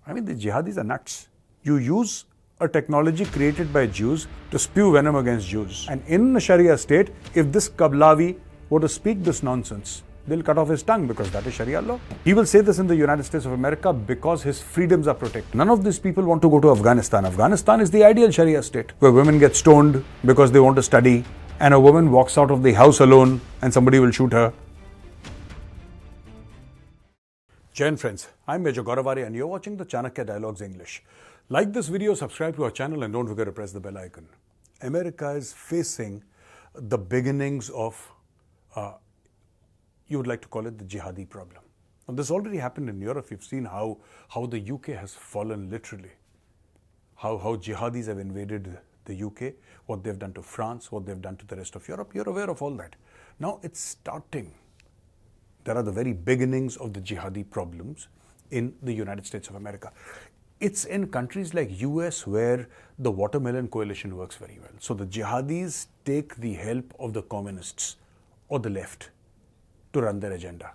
I mean, the jihadis are nuts. You use a technology created by Jews to spew venom against Jews. And in a Sharia state, if this Kablawi were to speak this nonsense, they'll cut off his tongue because that is Sharia law. He will say this in the United States of America because his freedoms are protected. None of these people want to go to Afghanistan. Afghanistan is the ideal Sharia state where women get stoned because they want to study, and a woman walks out of the house alone and somebody will shoot her. Jai Hind friends, I'm Major Gaurav Arya and you're watching the Chanakya Dialogues English. Like this video, subscribe to our channel and don't forget to press the bell icon. America is facing the beginnings of, you would like to call it the jihadi problem. Now, this already happened in Europe. You've seen how the UK has fallen literally. How jihadis have invaded the UK, what they've done to France, what they've done to the rest of Europe. You're aware of all that. Now it's starting. There are the very beginnings of the jihadi problems in the United States of America. It's in countries like US where the watermelon coalition works very well. So the jihadis take the help of the communists or the left to run their agenda.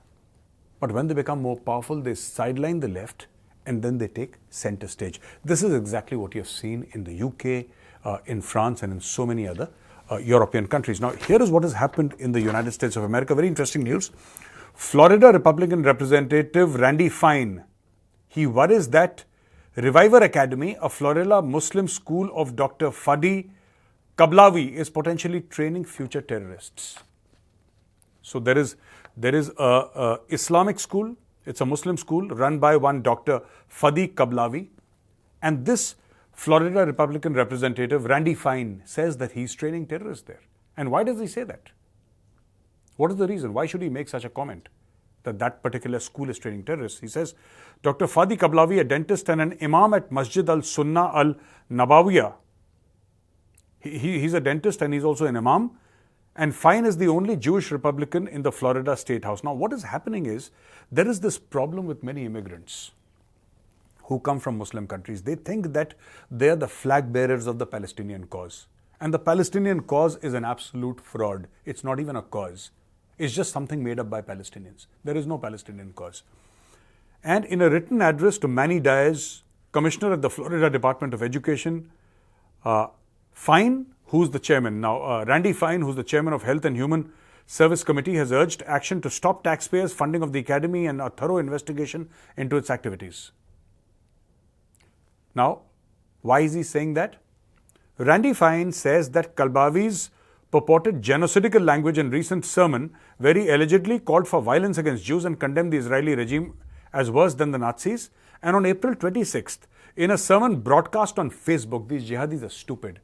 But when they become more powerful, they sideline the left and then they take center stage. This is exactly what you have seen in the UK, in France and in so many other European countries. Now, here is what has happened in the United States of America. Very interesting news. Florida Republican Representative Randy Fine, he worries that Reviver Academy, a Florida Muslim school of Dr Fadi Kablawi, is potentially training future terrorists. So there is a Islamic school, it's a Muslim school run by one Dr Fadi Kablawi, and this Florida Republican Representative Randy Fine says that he's training terrorists there. And why does he say that? What is the reason? Why should he make such a comment that that particular school is training terrorists? He says, Dr Fadi Kablawi, a dentist and an imam at Masjid As-Sunnah An Nabawiyyah. He's a dentist and he's also an imam. And Fine is the only Jewish Republican in the Florida State House. Now, what is happening is, there is this problem with many immigrants who come from Muslim countries. They think that they are the flag bearers of the Palestinian cause. And the Palestinian cause is an absolute fraud. It's not even a cause. It's just something made up by Palestinians. There is no Palestinian cause. And in a written address to Manny Diaz, Commissioner at the Florida Department of Education, Fine, who's the chairman now, Randy Fine, who's the chairman of Health and Human Service Committee, has urged action to stop taxpayers' funding of the academy and a thorough investigation into its activities. Now, why is he saying that? Randy Fine says that Kablawi's purported genocidal language in recent sermon, where he allegedly called for violence against Jews and condemned the Israeli regime as worse than the Nazis. And on April 26th, in a sermon broadcast on Facebook, these jihadis are stupid.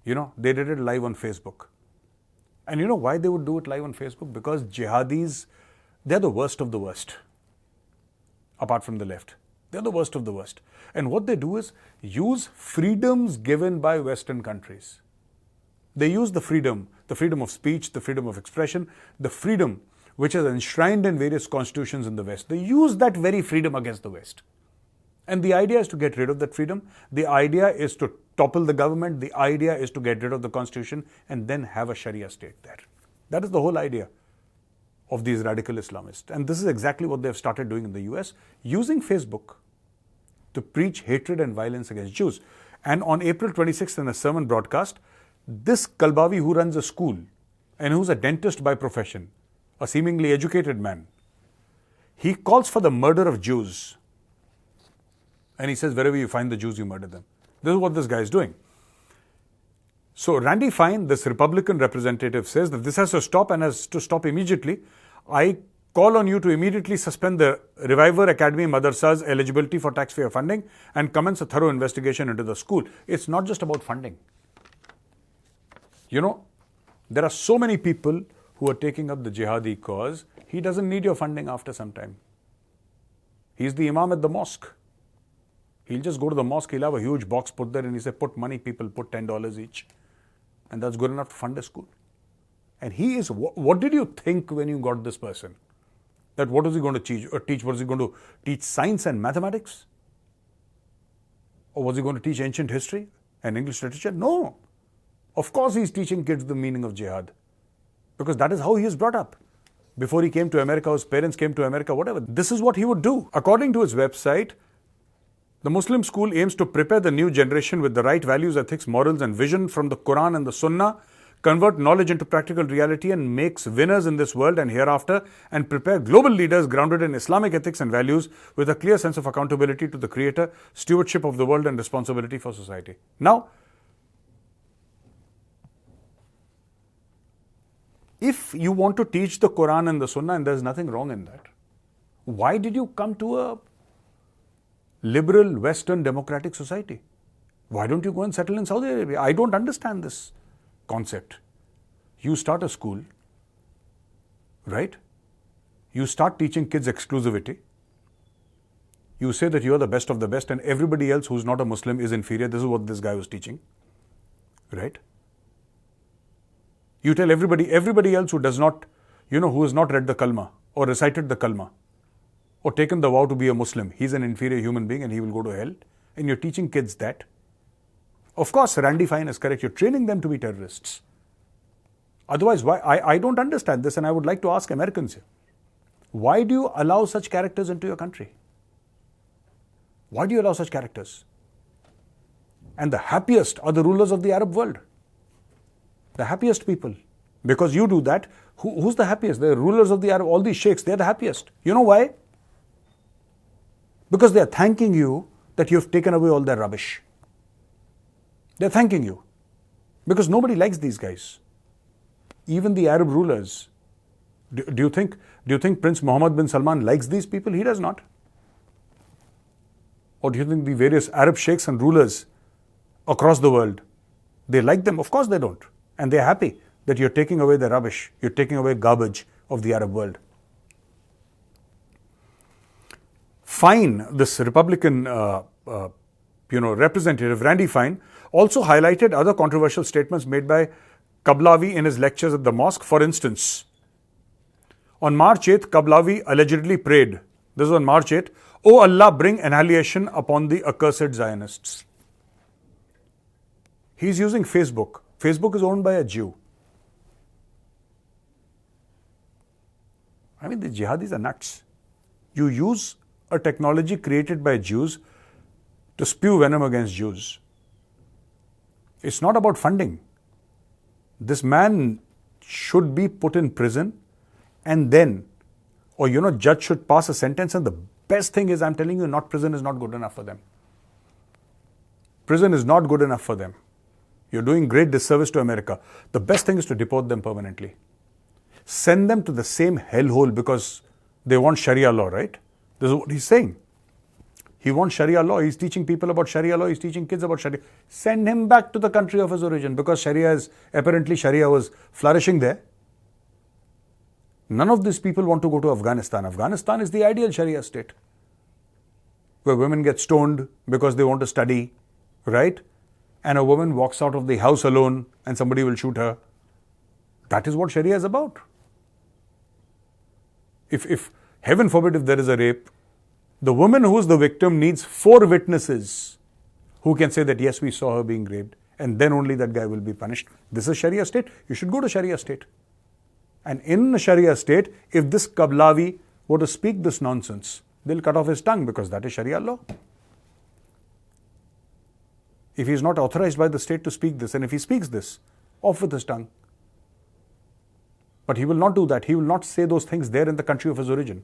You know, they did it live on Facebook. And you know why they would do it live on Facebook? Because jihadis, they're the worst of the worst. Apart from the left. They're the worst of the worst. And what they do is use freedoms given by Western countries. They use the freedom of speech, the freedom of expression, the freedom which is enshrined in various constitutions in the West. They use that very freedom against the West. And the idea is to get rid of that freedom. The idea is to topple the government. The idea is to get rid of the constitution and then have a Sharia state there. That is the whole idea of these radical Islamists. And this is exactly what they've started doing in the US, using Facebook to preach hatred and violence against Jews. And on April 26th in a sermon broadcast, this Kablawi, who runs a school and who's a dentist by profession, a seemingly educated man, he calls for the murder of Jews. And he says, wherever you find the Jews, you murder them. This is what this guy is doing. So Randy Fine, this Republican representative, says that this has to stop and has to stop immediately. I call on you to immediately suspend the Reviver Academy Madrasa's eligibility for taxpayer funding and commence a thorough investigation into the school. It's not just about funding. You know, there are so many people who are taking up the jihadi cause. He doesn't need your funding after some time. He's the imam at the mosque. He'll just go to the mosque, he'll have a huge box put there and he say, put money, people put $10 each. And that's good enough to fund a school. And he is, what did you think when you got this person? That what was he going to teach? Was he going to teach science and mathematics? Or was he going to teach ancient history and English literature? No. Of course he's teaching kids the meaning of jihad. Because that is how he is brought up. Before he came to America, his parents came to America, whatever. This is what he would do. According to his website, The Muslim school aims to prepare the new generation with the right values, ethics, morals and vision from the Quran and the Sunnah, convert knowledge into practical reality and makes winners in this world and hereafter, and prepare global leaders grounded in Islamic ethics and values with a clear sense of accountability to the Creator, stewardship of the world and responsibility for society. Now, if you want to teach the Quran and the Sunnah, and there's nothing wrong in that, why did you come to a liberal, Western, democratic society? Why don't you go and settle in Saudi Arabia? I don't understand this concept. You start a school, right? You start teaching kids exclusivity. You say that you are the best of the best and everybody else who's not a Muslim is inferior. This is what this guy was teaching, right? You tell everybody else who does not, who has not read the kalma or recited the kalma or taken the vow to be a Muslim, he's an inferior human being and he will go to hell. And you're teaching kids that. Of course, Randy Fine is correct. You're training them to be terrorists. Otherwise, why? I don't understand this, and I would like to ask Americans here. Why do you allow such characters into your country? Why do you allow such characters? And the happiest are the rulers of the Arab world. The happiest people. Because you do that, who's the happiest? The rulers of the Arab, all these sheikhs, they're the happiest. You know why? Because they're thanking you that you've taken away all their rubbish. They're thanking you. Because nobody likes these guys. Even the Arab rulers. Do you think Prince Mohammed bin Salman likes these people? He does not. Or do you think the various Arab sheikhs and rulers across the world, they like them? Of course they don't. And they're happy that you're taking away the rubbish. You're taking away garbage of the Arab world. Fine, this Republican representative, Randy Fine, also highlighted other controversial statements made by Kablawi in his lectures at the mosque. For instance, on March 8th, Kablawi allegedly prayed, this was on March 8th, "O Allah, bring annihilation upon the accursed Zionists." He's using Facebook. Facebook is owned by a Jew. I mean, the jihadis are nuts. You use a technology created by Jews to spew venom against Jews. It's not about funding. This man should be put in prison and then, or judge should pass a sentence, and the best thing is, I'm telling you, prison is not good enough for them. Prison is not good enough for them. You're doing great disservice to America. The best thing is to deport them permanently. Send them to the same hellhole because they want Sharia law, right? This is what he's saying. He wants Sharia law. He's teaching people about Sharia law. He's teaching kids about Sharia. Send him back to the country of his origin because apparently Sharia was flourishing there. None of these people want to go to Afghanistan. Afghanistan is the ideal Sharia state where women get stoned because they want to study, right? And a woman walks out of the house alone and somebody will shoot her. That is what Sharia is about. If heaven forbid, if there is a rape, the woman who is the victim needs 4 witnesses who can say that yes, we saw her being raped, and then only that guy will be punished. This is Sharia state. You should go to Sharia state. And in a Sharia state, if this Kablawi were to speak this nonsense, they'll cut off his tongue because that is Sharia law. If he is not authorized by the state to speak this, and if he speaks this, off with his tongue. But he will not do that. He will not say those things there in the country of his origin.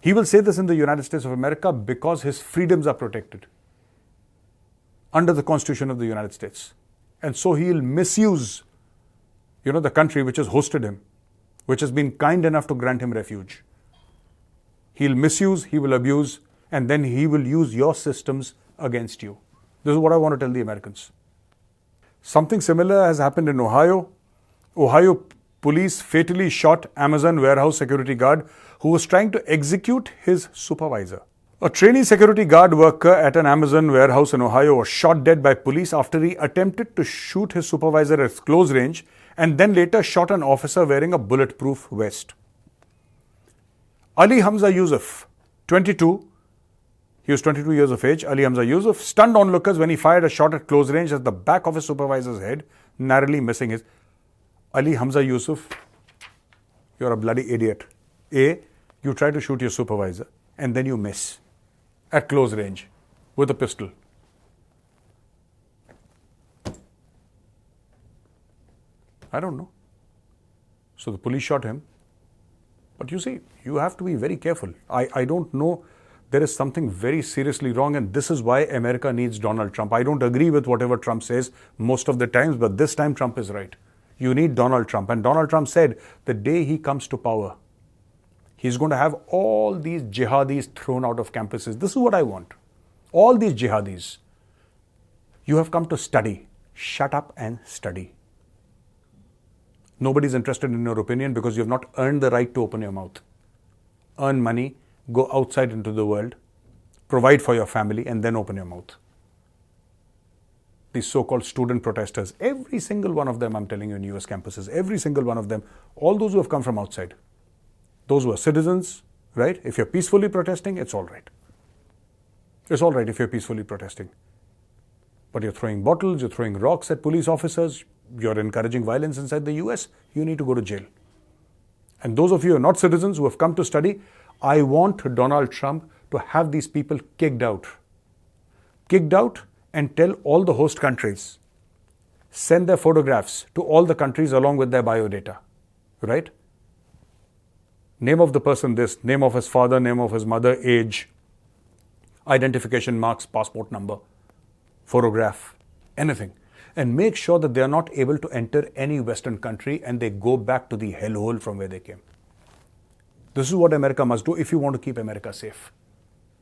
He will say this in the United States of America because his freedoms are protected under the Constitution of the United States. And so he will misuse, the country which has hosted him, which has been kind enough to grant him refuge. He'll misuse, he will abuse, and then he will use your systems against you. This is what I want to tell the Americans. Something similar has happened in Ohio. Ohio police fatally shot Amazon warehouse security guard who was trying to execute his supervisor. A trainee security guard worker at an Amazon warehouse in Ohio was shot dead by police after he attempted to shoot his supervisor at close range and then later shot an officer wearing a bulletproof vest. Ali Hamza Yusuf, 22, he was 22 years of age, Ali Hamza Yusuf, stunned onlookers when he fired a shot at close range at the back of his supervisor's head, narrowly missing his. Ali Hamza Yusuf, you're a bloody idiot. A, you try to shoot your supervisor and then you miss at close range. with a pistol. I don't know. So the police shot him. But you see, you have to be very careful. I don't know. There is something very seriously wrong, and this is why America needs Donald Trump. I don't agree with whatever Trump says most of the times, but this time Trump is right. You need Donald Trump. And Donald Trump said the day he comes to power, he's going to have all these jihadis thrown out of campuses. This is what I want. All these jihadis. You have come to study. Shut up and study. Nobody's interested in your opinion because you have not earned the right to open your mouth. Earn money, go outside into the world, provide for your family, and then open your mouth. These so-called student protesters, every single one of them, I'm telling you, in US campuses, every single one of them, all those who have come from outside, those who are citizens, right? If you're peacefully protesting, it's all right. It's all right if you're peacefully protesting. But you're throwing bottles, you're throwing rocks at police officers, you're encouraging violence inside the US, you need to go to jail. And those of you who are not citizens who have come to study, I want Donald Trump to have these people kicked out. Kicked out and tell all the host countries, send their photographs to all the countries along with their biodata, right? Name of the person this, name of his father, name of his mother, age, identification marks, passport number, photograph, anything. And make sure that they are not able to enter any Western country and they go back to the hellhole from where they came. This is what America must do if you want to keep America safe.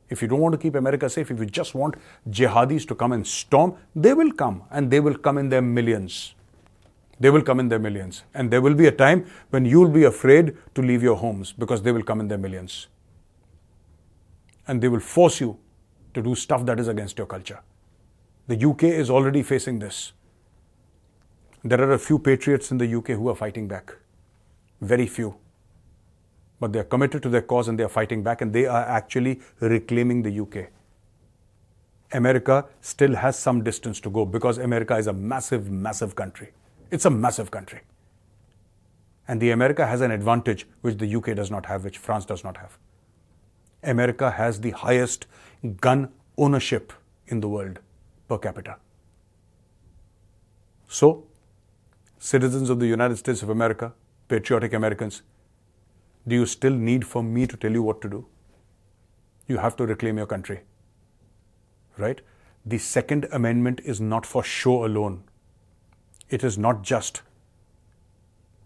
If you don't want to keep America safe, if you just want jihadis to come and storm, they will come, and they will come in their millions. They will come in their millions. And there will be a time when you will be afraid to leave your homes because they will come in their millions. And they will force you to do stuff that is against your culture. The UK is already facing this. There are a few patriots in the UK who are fighting back. Very few. But they are committed to their cause and they are fighting back, and they are actually reclaiming the UK. America still has some distance to go because America is a massive, massive country. It's a massive country. And the America has an advantage which the UK does not have, which France does not have. America has the highest gun ownership in the world per capita. So, citizens of the United States of America, patriotic Americans, do you still need for me to tell you what to do? You have to reclaim your country, right? The Second Amendment is not for show alone. It is not just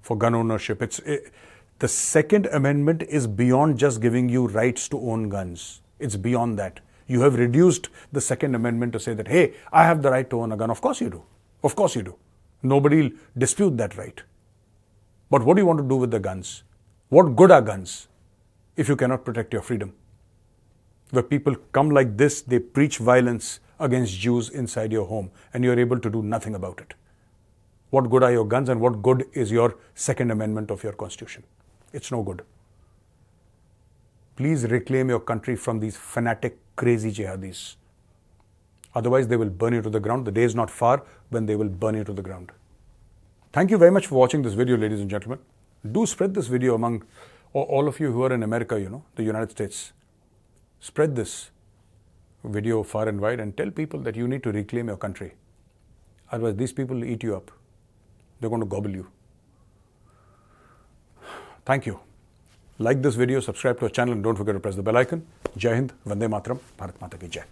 for gun ownership. The Second Amendment is beyond just giving you rights to own guns. It's beyond that. You have reduced the Second Amendment to say that, hey, I have the right to own a gun. Of course you do. Of course you do. Nobody will dispute that right. But what do you want to do with the guns? What good are guns if you cannot protect your freedom? Where people come like this, they preach violence against Jews inside your home, and you're able to do nothing about it. What good are your guns, and what good is your Second Amendment of your Constitution? It's no good. Please reclaim your country from these fanatic, crazy jihadis. Otherwise, they will burn you to the ground. The day is not far when they will burn you to the ground. Thank you very much for watching this video, ladies and gentlemen. Do spread this video among all of you who are in America, the United States. Spread this video far and wide and tell people that you need to reclaim your country. Otherwise, these people will eat you up. They're going to gobble you. Thank you. Like this video, subscribe to our channel, and don't forget to press the bell icon. Jai Hind, Vande Mataram, Bharat Mata ki Jai.